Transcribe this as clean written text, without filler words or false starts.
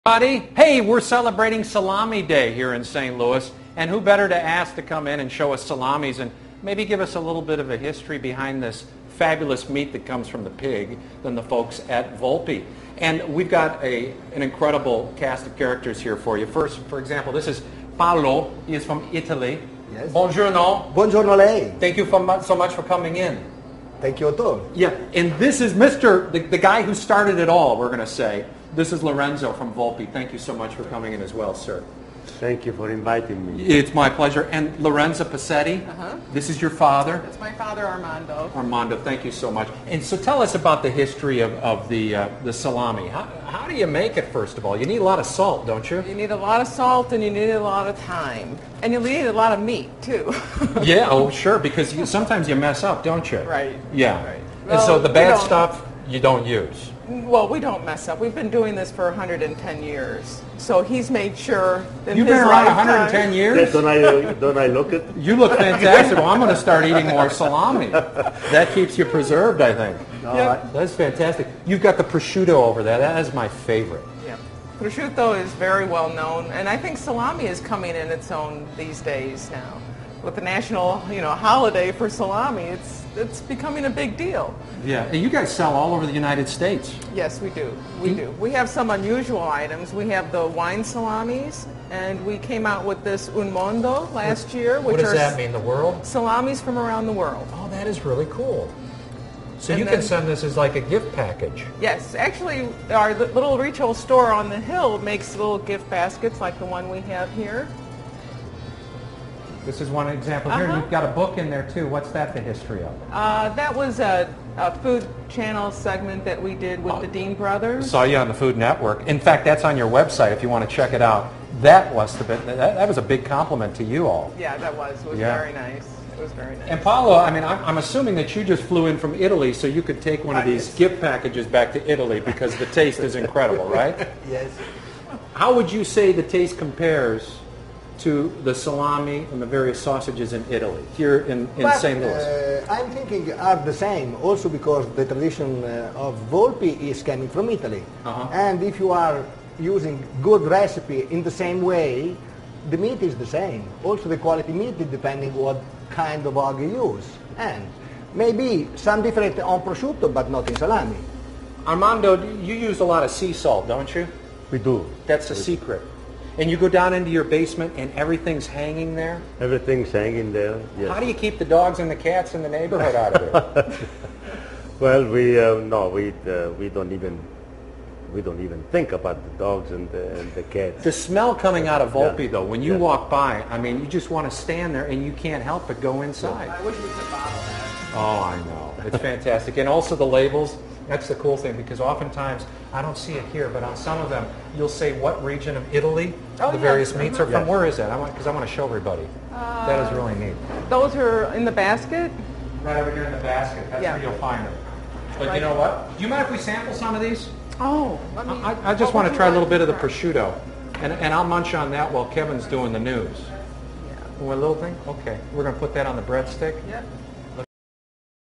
Everybody, hey, we're celebrating Salami Day here in St. Louis, and who better to ask to come in and show us salamis and maybe give us a little bit of a history behind this fabulous meat that comes from the pig than the folks at Volpi. And we've got an incredible cast of characters here for you. First, for example, this is Paolo. He is from Italy. Yes. Buongiorno. Buongiorno lei. Thank you so much for coming in. Thank you too. Yeah, and this is the guy who started it all, we're going to say. This is Lorenzo from Volpi. Thank you so much for coming in as well, sir. Thank you for inviting me. It's my pleasure. And Lorenzo Passetti, this is your father. That's my father, Armando. Armando, thank you so much. And so tell us about the history of the salami. How do you make it, first of all? You need a lot of salt, don't you? You need a lot of salt and you need a lot of time. And you need a lot of meat, too. Yeah, oh, sure, because sometimes you mess up, don't you? Right. Yeah. Right. And so the bad stuff you don't use. Well, we don't mess up. We've been doing this for 110 years. So he's made sure that You've been around 110 years? Yes, don't I look it? You look fantastic. Well, I'm going to start eating more salami. That keeps you preserved, I think. Yep. That's fantastic. You've got the prosciutto over there. That is my favorite. Yeah. Prosciutto is very well known, and I think salami is coming in its own these days now. With the national, holiday for salami, it's becoming a big deal. Yeah, and you guys sell all over the United States. Yes, we do. We do. We have some unusual items. We have the wine salamis, and we came out with this Un Mondo last year. What does that mean, the world? Salamis from around the world. Oh, that is really cool. So And you can send this as like a gift package. Yes, actually, our little retail store on the hill makes little gift baskets like the one we have here. This is one example here. You've got a book in there too. What's that the history of? That was a Food Channel segment that we did with the Dean brothers. Saw you on the Food Network. In fact, that's on your website if you want to check it out. That was a big compliment to you all. Yeah, that was. It was very nice. It was very nice. And Paolo, I mean, I'm assuming that you just flew in from Italy so you could take one of these gift packages back to Italy because the taste is incredible, right? Yes. How would you say the taste compares to the salami and the various sausages in Italy, here in St. Louis? I'm thinking are the same, also because the tradition of Volpi is coming from Italy. And if you are using good recipe in the same way, the meat is the same. Also the quality meat is depending what kind of hog you use. And maybe some different on prosciutto, but not in salami. Armando, you use a lot of sea salt, don't you? We do. That's the secret. And you go down into your basement and everything's hanging there? Everything's hanging there, yes. How do you keep the dogs and the cats in the neighborhood out of there? Well, we don't even think about the dogs and the cats. The smell coming out of Volpi, though, when you walk by, I mean, you just want to stand there and you can't help but go inside. I wish we could bottle that. Oh, I know. It's fantastic. And also the labels, that's the cool thing, because oftentimes, I don't see it here, but on some of them, you'll say what region of Italy the various meats are from. Where is that? Because I want to show everybody. That is really neat. Those are in the basket? Right over here in the basket. That's where you'll find them. But you know what? Do you mind if we sample some of these? Oh, let me... I just want to try a little bit of the prosciutto. And I'll munch on that while Kevin's doing the news. Yeah. One little thing? Okay. We're going to put that on the breadstick. Yep.